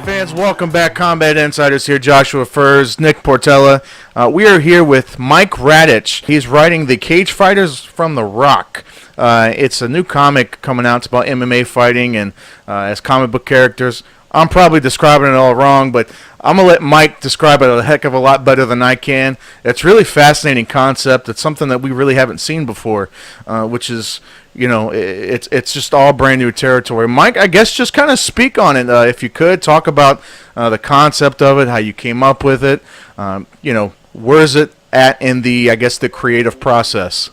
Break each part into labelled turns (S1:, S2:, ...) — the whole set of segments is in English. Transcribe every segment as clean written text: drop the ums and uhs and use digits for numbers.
S1: fans, welcome back. Combat Insiders here. Joshua Furs, Nick Portella. We are here with Mike Radich. He's writing the Cagefighters from the Rock. It's a new comic coming out. It's about MMA fighting and as comic book characters. I'm probably describing it all wrong, but I'm going to let Mike describe it a heck of a lot better than I can. It's really fascinating concept. It's something that we really haven't seen before, which is, you know, it's just all brand new territory. Mike, I guess just kind of speak on it, if you could. Talk about the concept of it, how you came up with it. Where is it at in the, I guess, the creative process?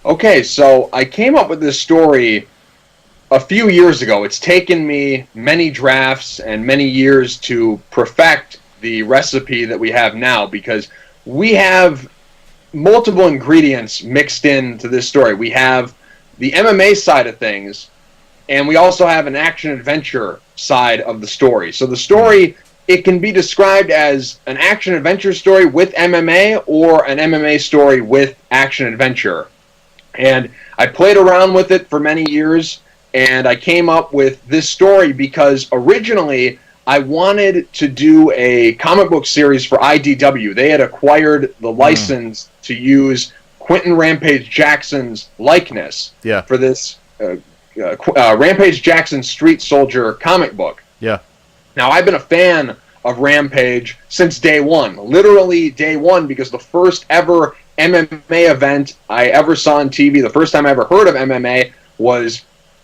S2: Okay, so I came up with this story a few years ago. It's taken me many drafts and many years to perfect the recipe that we have now, because we have multiple ingredients mixed into this story. We have the MMA side of things, and we also have an action-adventure side of the story. So the story, it can be described as an action-adventure story with MMA or an MMA story with action-adventure. And I played around with it for many years, and I came up with this story because originally I wanted to do a comic book series for IDW. They had acquired the license to use Quentin Rampage Jackson's likeness for this Rampage Jackson Street Soldier comic book.
S1: Yeah.
S2: Now, I've been a fan of Rampage since day one, literally day one, because the first ever MMA event I ever saw on TV, the first time I ever heard of MMA, was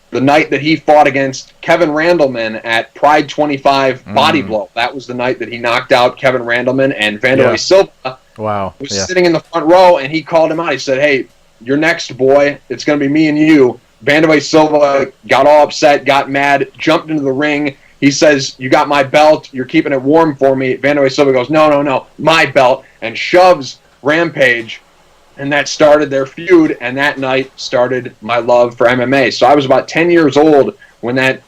S2: the night that he fought against Kevin Randleman at Pride 25 Body Blow. That was the night that he knocked out Kevin Randleman, and Vanderlei Silva was sitting in the front row, and he called him out. He said, "Hey, you're next, boy. It's going to be me and you." Vanderlei Silva got all upset, got mad, jumped into the ring. He says, "You got my belt. You're keeping it warm for me." Vanderlei Silva goes, No, my belt," and shoves Rampage. And that started their feud, and that night started my love for MMA. So I was about 10 years old when that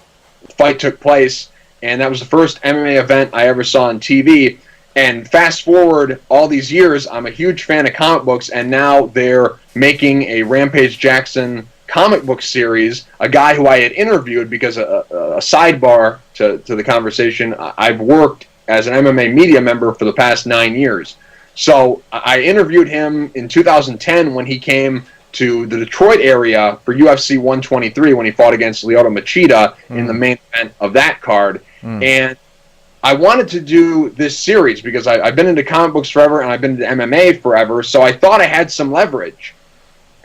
S2: fight took place, and that was the first MMA event I ever saw on TV. And fast forward all these years, I'm a huge fan of comic books, and now they're making a Rampage Jackson comic book series, a guy who I had interviewed because a sidebar to the conversation, I've worked as an MMA media member for the past 9 years. So I interviewed him in 2010 when he came to the Detroit area for UFC 123 when he fought against Lyoto Machida in the main event of that card. And I wanted to do this series because I've been into comic books forever and I've been into MMA forever, so I thought I had some leverage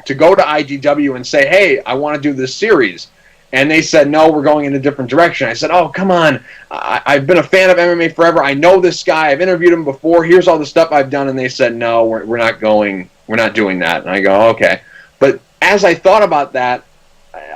S2: to go to IDW and say, "Hey, I want to do this series." And they said, "No, we're going in a different direction." I said, "Oh, come on. I've been a fan of MMA forever. I know this guy. I've interviewed him before. Here's all the stuff I've done." And they said, "No, we're not going. We're not doing that." And I go, "Okay." But as I thought about that,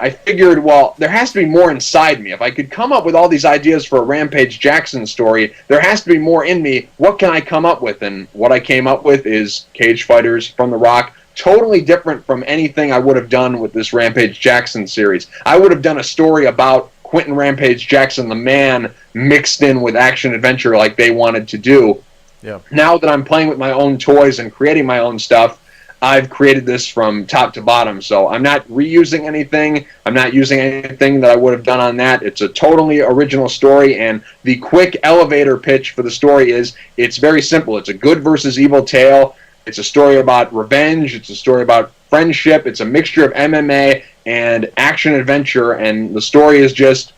S2: I figured, well, there has to be more inside me. If I could come up with all these ideas for a Rampage Jackson story, there has to be more in me. What can I come up with? And what I came up with is Cagefighters from the Rock. Totally different from anything I would have done with this Rampage Jackson series. I would have done a story about Quentin Rampage Jackson, the man, mixed in with action-adventure like they wanted to do.
S1: Yeah.
S2: Now that I'm playing with my own toys and creating my own stuff, I've created this from top to bottom. So I'm not reusing anything. I'm not using anything that I would have done on that. It's a totally original story, and the quick elevator pitch for the story is it's very simple. It's a good versus evil tale. It's a story about revenge. It's a story about friendship. It's a mixture of MMA and action-adventure, and the story is just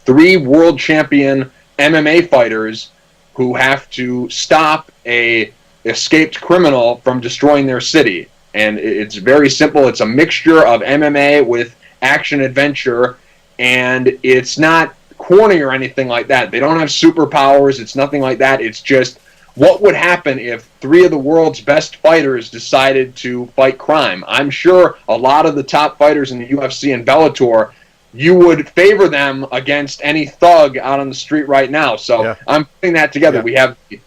S2: 3 world champion MMA fighters who have to stop a escaped criminal from destroying their city. And it's very simple. It's a mixture of MMA with action-adventure, and it's not corny or anything like that. They don't have superpowers. It's nothing like that. It's just what would happen if 3 of the world's best fighters decided to fight crime. I'm sure a lot of the top fighters in the UFC and Bellator, you would favor them against any thug out on the street right now. So I'm putting that together. We have the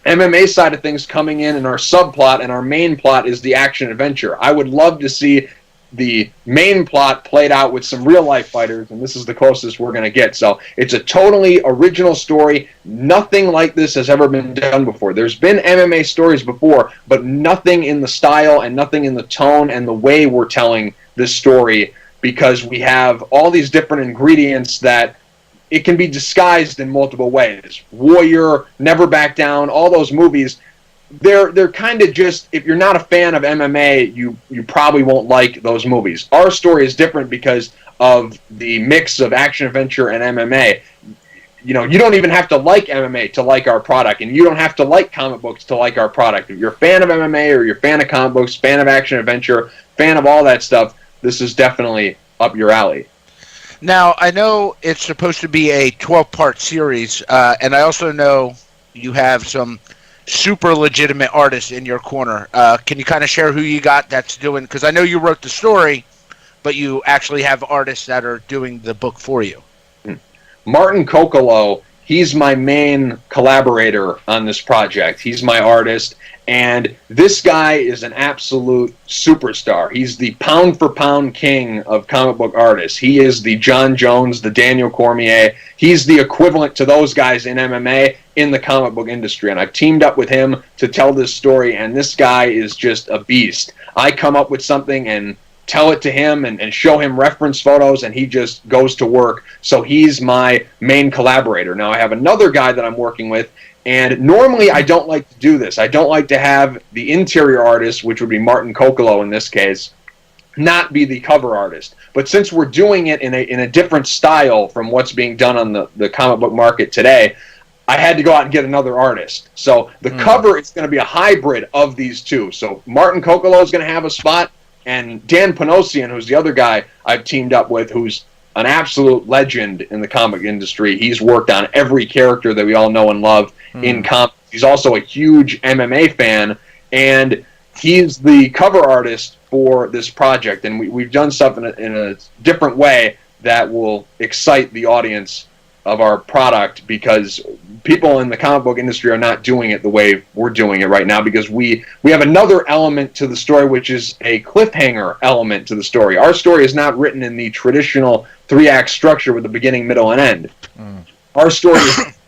S2: MMA side of things coming in, and our subplot and our main plot is the action-adventure. I would love to see the main plot played out with some real-life fighters, and this is the closest we're going to get. So it's a totally original story. Nothing like this has ever been done before. There's been MMA stories before, but nothing in the style and nothing in the tone and the way we're telling this story, because we have all these different ingredients that it can be disguised in multiple ways. Warrior, Never Back Down, all those movies, they're kind of just, if you're not a fan of MMA, you probably won't like those movies. Our story is different because of the mix of action adventure and MMA. You know, you don't even have to like MMA to like our product, and you don't have to like comic books to like our product. If you're a fan of MMA or you're a fan of comic books, fan of action adventure, fan of all that stuff, this is definitely up your alley.
S3: Now, I know it's supposed to be a 12-part series, and I also know you have some super legitimate artists in your corner. Can you kind of share who you got that's doing, because I know you wrote the story, but you actually have artists that are doing the book for you.
S2: Martin Kokolo, he's my main collaborator on this project. He's my artist, and this guy is an absolute superstar. He's the pound-for-pound king of comic book artists. He is the John Jones, the Daniel Cormier. He's the equivalent to those guys in MMA in the comic book industry, and I've teamed up with him to tell this story, and this guy is just a beast. I come up with something and tell it to him and show him reference photos, and he just goes to work. So he's my main collaborator. Now I have another guy that I'm working with, and normally I don't like to do this. I don't like to have the interior artist, which would be Martin Kokolo in this case, not be the cover artist. But since we're doing it in a different style from what's being done on the comic book market today, I had to go out and get another artist. So the cover is going to be a hybrid of these two. So Martin Kokolo is going to have a spot, and Dan Panosian, who's the other guy I've teamed up with, who's an absolute legend in the comic industry. He's worked on every character that we all know and love in comics. He's also a huge MMA fan, and he's the cover artist for this project. And we've done stuff in a different way that will excite the audience of our product, because people in the comic book industry are not doing it the way we're doing it right now, because we have another element to the story, which is a cliffhanger element to the story. Our story is not written in the traditional 3-act structure with a beginning, middle, and end. Our story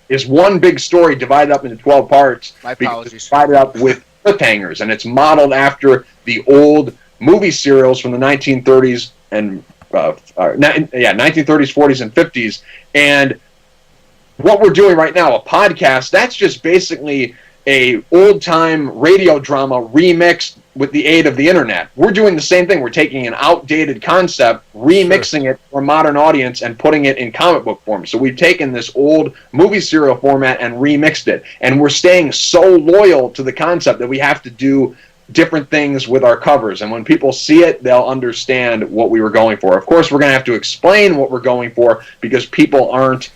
S2: is one big story divided up into 12 parts.
S3: My apologies.
S2: It's divided up with cliffhangers, and it's modeled after the old movie serials from the 1930s and 1930s, 40s, and 50s. And what we're doing right now, a podcast, that's just basically a old-time radio drama remixed with the aid of the internet. We're doing the same thing. We're taking an outdated concept, remixing it for a modern audience, and putting it in comic book form. So we've taken this old movie serial format and remixed it. And we're staying so loyal to the concept that we have to do different things with our covers. And when people see it, they'll understand what we were going for. Of course, we're going to have to explain what we're going for, because people aren't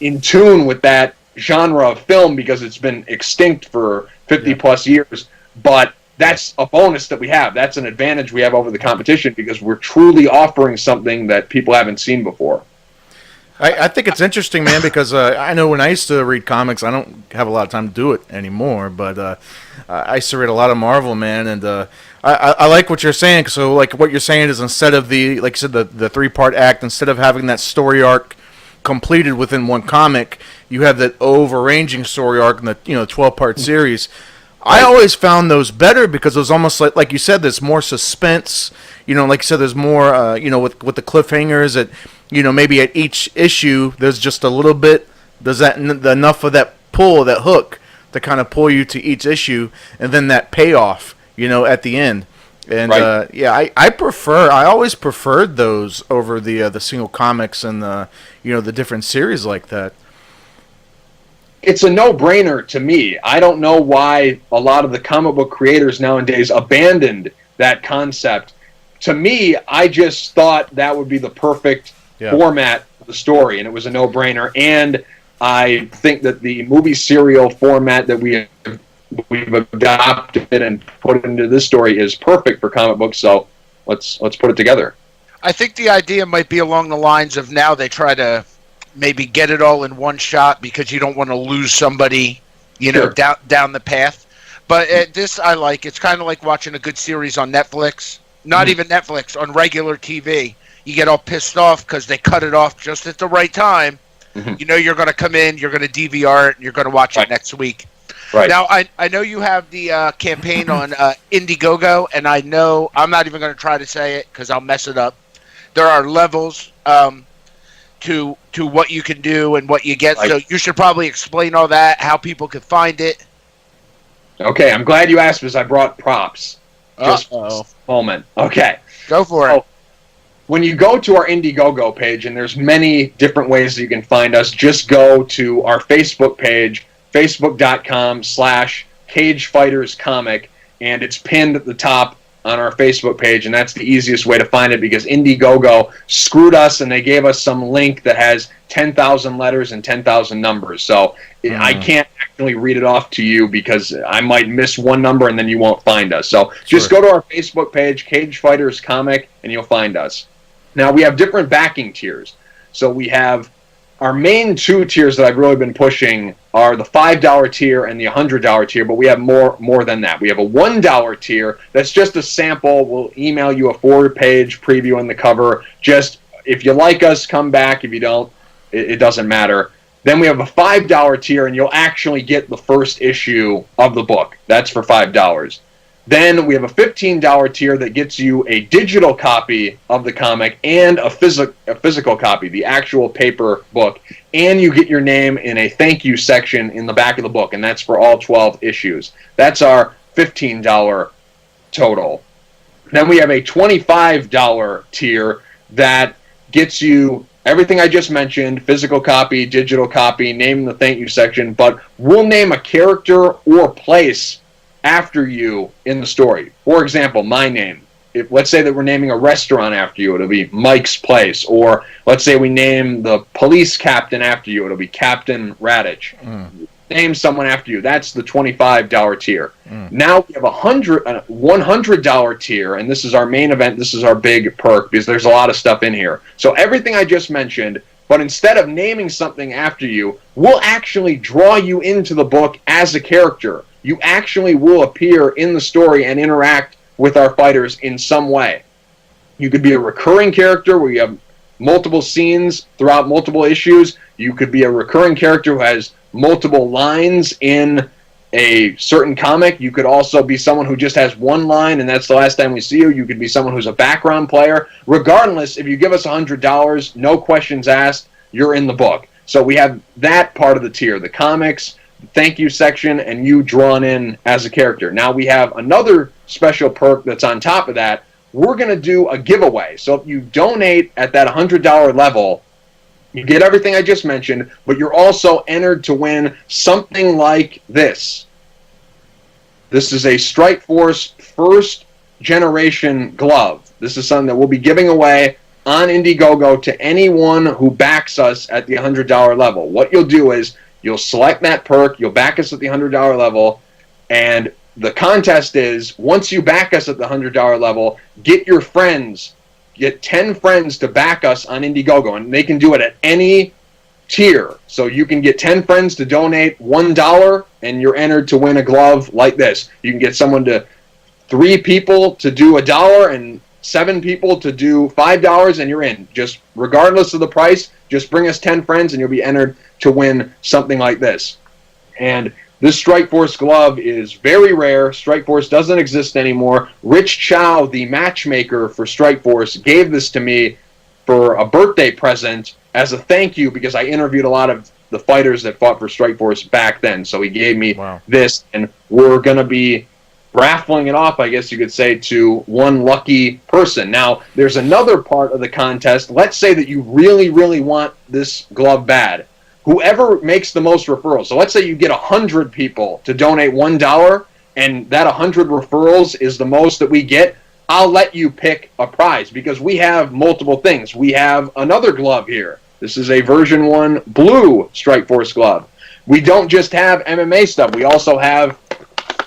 S2: in tune with that genre of film because it's been extinct for 50 plus years. But that's a bonus that we have. That's an advantage we have over the competition, because we're truly offering something that people haven't seen before.
S1: I think it's interesting, man, because I know when I used to read comics, I don't have a lot of time to do it anymore, but I used to read a lot of Marvel, man, and I like what you're saying. So, like, what you're saying is, instead of the, like you said, the 3-part act, instead of having that story arc completed within one comic, you have that overranging story arc in the 12-part series. I always found those better, because it was almost like you said, there's more suspense. Like you said, there's more with the cliffhangers that maybe at each issue there's just a little bit, there's that enough of that pull, that hook to kind of pull you to each issue, and then that payoff at the end. And
S2: right.
S1: I always preferred those over the single comics and the different series like that.
S2: It's a no-brainer to me. I don't know why a lot of the comic book creators nowadays abandoned that concept. To me, I just thought that would be the perfect format for the story, and it was a no-brainer. And I think that the movie serial format that we've adopted and put into this story is perfect for comic books, so let's put it together.
S3: I think the idea might be along the lines of, now they try to maybe get it all in one shot because you don't want to lose somebody,
S2: Sure.
S3: down the path. But this I like. It's kind of like watching a good series on Netflix. Not even Netflix, on regular TV. You get all pissed off because they cut it off just at the right time. You're going to come in, you're going to DVR it, and you're going to watch it next week.
S2: Right.
S3: Now, I know you have the campaign on Indiegogo, and I know I'm not even going to try to say it because I'll mess it up. There are levels to what you can do and what you get.
S2: Right.
S3: So you should probably explain all that, how people can find it.
S2: Okay, I'm glad you asked because I brought props. Just
S3: Uh-oh.
S2: a moment. Okay.
S3: Go for it.
S2: When you go to our Indiegogo page, and there's many different ways that you can find us, just go to our Facebook page, facebook.com/CagefightersComic, and it's pinned at the top on our Facebook page, and that's the easiest way to find it because Indiegogo screwed us and they gave us some link that has 10,000 letters and 10,000 numbers. So I can't actually read it off to you because I might miss one number and then you won't find us. So just go to our Facebook page, Cage Fighters Comic, and you'll find us. Now we have different backing tiers. So we have our main two tiers that I've really been pushing are the $5 tier and the $100 tier, but we have more than that. We have a $1 tier that's just a sample. We'll email you a 4-page preview on the cover. Just if you like us, come back. If you don't, it doesn't matter. Then we have a $5 tier, and you'll actually get the first issue of the book. That's for $5. Then we have a $15 tier that gets you a digital copy of the comic and a physical copy, the actual paper book, and you get your name in a thank you section in the back of the book, and that's for all 12 issues. That's our $15 total. Then we have a $25 tier that gets you everything I just mentioned, physical copy, digital copy, name in the thank you section, but we'll name a character or place after you in the story. For example, my name. If let's say that we're naming a restaurant after you, it'll be Mike's Place. Or let's say we name the police captain after you, it'll be Captain Radich. Name someone after you. That's the $25 tier. Now we have a $100 tier, and this is our main event. This is our big perk because there's a lot of stuff in here. So everything I just mentioned, but instead of naming something after you, we'll actually draw you into the book as a character. You actually will appear in the story and interact with our fighters in some way. You could be a recurring character where you have multiple scenes throughout multiple issues. You could be a recurring character who has multiple lines in a certain comic. You could also be someone who just has one line and that's the last time we see you. You could be someone who's a background player. Regardless, if you give us $100, no questions asked, you're in the book. So we have that part of the tier, the comics, thank you section, and you drawn in as a character. Now we have another special perk that's on top of that. We're going to do a giveaway. So if you donate at that $100 level, you get everything I just mentioned, but you're also entered to win something like this. This is a Strike Force first generation glove. This is something that we'll be giving away on Indiegogo to anyone who backs us at the $100 level. What you'll do is you'll select that perk, you'll back us at the $100 level, and the contest is, once you back us at the $100 level, get your friends, get 10 friends to back us on Indiegogo, and they can do it at any tier. So you can get 10 friends to donate $1, and you're entered to win a glove like this. You can get 3 people to do $1, and 7 people to do $5, and you're in. Just regardless of the price, just bring us 10 friends, and you'll be entered to win something like this. And this Strike Force glove is very rare. Strike Force doesn't exist anymore. Rich Chow, the matchmaker for Strike Force, gave this to me for a birthday present as a thank you because I interviewed a lot of the fighters that fought for Strike Force back then. So he gave me this, and we're going to be raffling it off, I guess you could say, to one lucky person. Now, there's another part of the contest. Let's say that you really, really want this glove bad. Whoever makes the most referrals. So let's say you get 100 people to donate $1, and that 100 referrals is the most that we get. I'll let you pick a prize because we have multiple things. We have another glove here. This is a version 1 blue Strike Force glove. We don't just have MMA stuff. We also have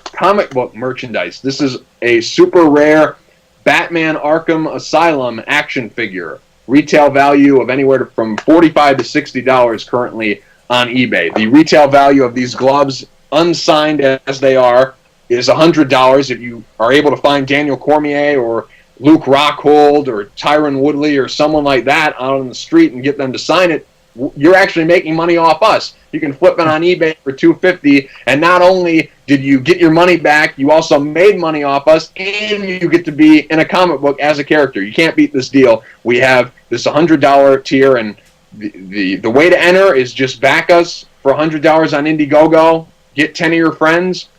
S2: comic book merchandise. This is a super rare Batman Arkham Asylum action figure. Retail value of anywhere from $45 to $60 currently on eBay. The retail value of these gloves, unsigned as they are, is $100. If you are able to find Daniel Cormier or Luke Rockhold or Tyron Woodley or someone like that out on the street and get them to sign it, you're actually making money off us. You can flip it on eBay for $250, and not only did you get your money back, you also made money off us, and you get to be in a comic book as a character. You can't beat this deal. We have this $100 tier, and the way to enter is just back us for $100 on Indiegogo. Get 10 of your friends,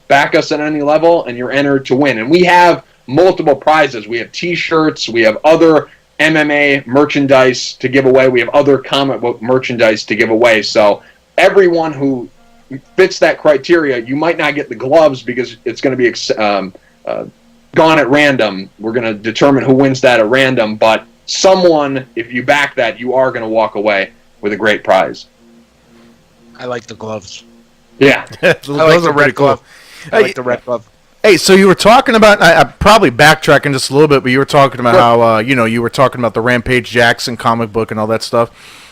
S2: back us at any level, and you're entered to win. And we have multiple prizes. We have T-shirts. We have other MMA merchandise to give away. We have other comic book merchandise to give away. So everyone who fits that criteria, you might not get the gloves because it's going to be gone at random. We're going to determine who wins that at random. But someone, if you back that, you are going to walk away with a great prize.
S3: I like the gloves.
S2: Yeah.
S3: I like the red glove. I like the red glove.
S1: Hey, so you were talking about, I'm probably backtracking just a little bit, but you were talking about how, you were talking about the Rampage Jackson comic book and all that stuff.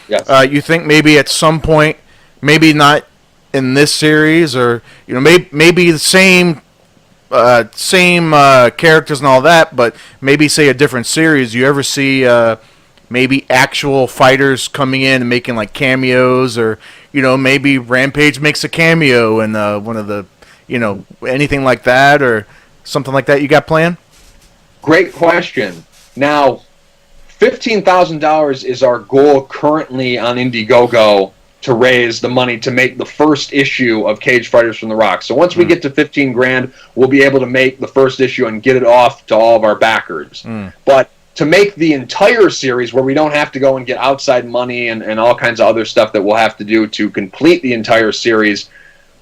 S2: Yes.
S1: You think maybe at some point, maybe not in this series, or, maybe the same characters and all that, but maybe, say, a different series, you ever see maybe actual fighters coming in and making, like, cameos, or, maybe Rampage makes a cameo in one of the, anything like that or something like that you got planned?
S2: Great question. Now, $15,000 is our goal currently on Indiegogo to raise the money to make the first issue of Cage Fighters from the Rock. So once we get to 15 grand, we'll be able to make the first issue and get it off to all of our backers. But to make the entire series, where we don't have to go and get outside money and all kinds of other stuff that we'll have to do to complete the entire series,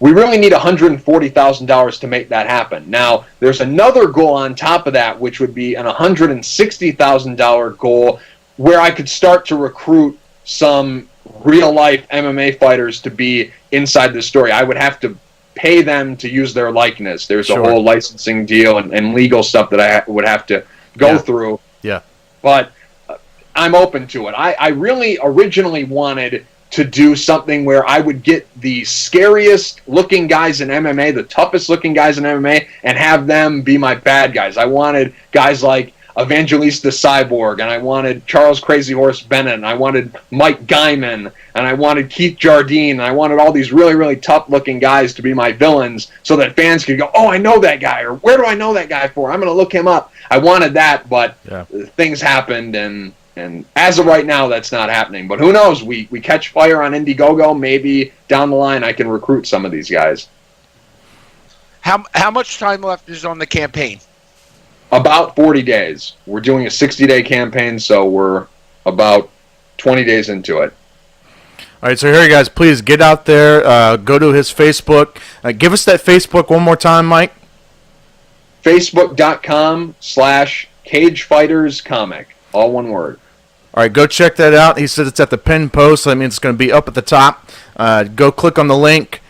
S2: we really need $140,000 to make that happen. Now, there's another goal on top of that, which would be an $160,000 goal, where I could start to recruit some real-life MMA fighters to be inside the story. I would have to pay them to use their likeness. There's a whole licensing deal and legal stuff that I would have to go through.
S1: Yeah.
S2: But I'm open to it. I really originally wanted to do something where I would get the scariest looking guys in MMA, the toughest looking guys in MMA, and have them be my bad guys. I wanted guys like Evangelista Cyborg, and I wanted Charles Crazy Horse Bennett, and I wanted Mike Guyman, and I wanted Keith Jardine, and I wanted all these really, really tough looking guys to be my villains so that fans could go, oh, I know that guy, or where do I know that guy for? I'm going to look him up. I wanted that, but things happened, and as of right now, that's not happening. But who knows? We catch fire on Indiegogo. Maybe down the line I can recruit some of these guys.
S3: How much time left is on the campaign?
S2: About 40 days. We're doing a 60-day campaign, so we're about 20 days into it.
S1: All right, so here you guys, please get out there, go to his Facebook. Give us that Facebook one more time, Mike.
S2: Facebook.com/CageFightersComic. All one word.
S1: All right, go check that out. He said it's at the pinned post. So that means it's going to be up at the top. Go click on the link.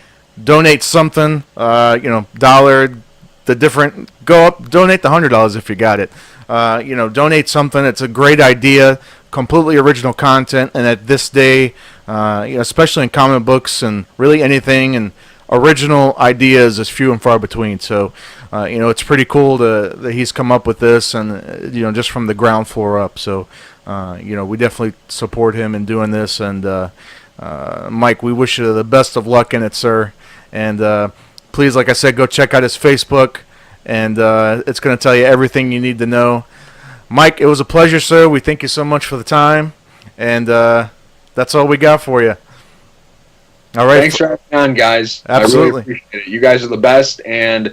S1: Donate something. $1. The different. Go up. Donate the $100 if you got it. Donate something. It's a great idea. Completely original content. And at this day, especially in comic books and really anything, and original ideas is few and far between. So, it's pretty cool that he's come up with this, and just from the ground floor up. So, we definitely support him in doing this. And Mike, we wish you the best of luck in it, sir. And please, like I said, go check out his Facebook, and it's going to tell you everything you need to know. Mike, it was a pleasure, sir. We thank you so much for the time, and that's all we got for you. All right.
S2: Thanks for having me on, guys.
S1: Absolutely.
S2: I really appreciate it. You guys are the best, and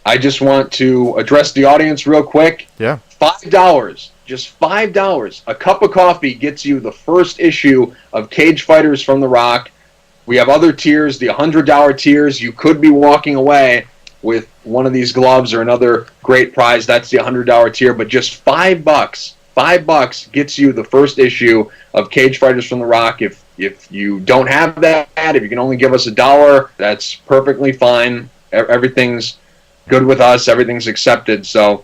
S2: I just want to address the audience real quick.
S1: Yeah.
S2: $5. Just $5. A cup of coffee gets you the first issue of Cage Fighters from the Rock. We have other tiers, the $100 tiers. You could be walking away with one of these gloves or another great prize. That's the $100 tier, but just $5. $5 gets you the first issue of Cage Fighters from the Rock. If you don't have that, if you can only give us $1, that's perfectly fine. Everything's good with us. Everything's accepted. So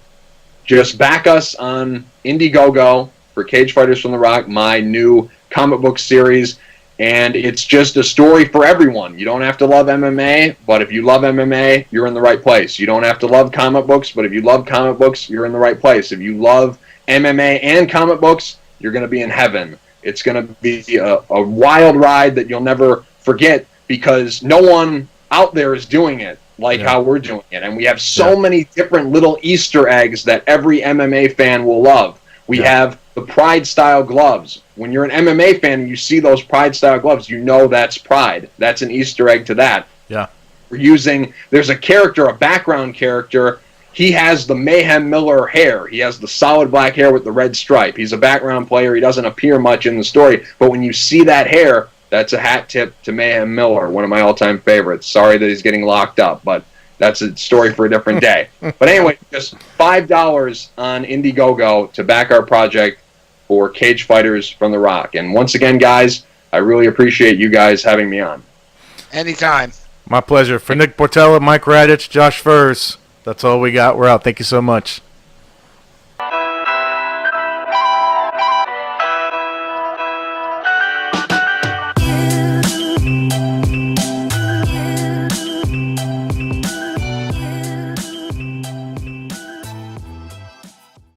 S2: just back us on Indiegogo for Cage Fighters from the Rock, my new comic book series. And it's just a story for everyone. You don't have to love MMA, but if you love MMA, you're in the right place. You don't have to love comic books, but if you love comic books, you're in the right place. If you love MMA and comic books, you're going to be in heaven. It's going to be a wild ride that you'll never forget, because no one out there is doing it like how we're doing it. And we have so many different little Easter eggs that every MMA fan will love. We have the Pride-style gloves. when you're an MMA fan and you see those Pride style gloves, you know that's Pride. That's an Easter egg to that.
S1: Yeah.
S2: There's a character, a background character. He has the Mayhem Miller hair. He has the solid black hair with the red stripe. He's a background player. He doesn't appear much in the story. But when you see that hair, that's a hat tip to Mayhem Miller, one of my all-time favorites. Sorry that he's getting locked up, but that's a story for a different day. But anyway, just $5 on Indiegogo to back our project for Cage Fighters from the Rock. And once again, guys, I really appreciate you guys having me on.
S3: Anytime.
S1: My pleasure. For Nick Portella, Mike Radich, Josh Furs, that's all we got. We're out. Thank you so much.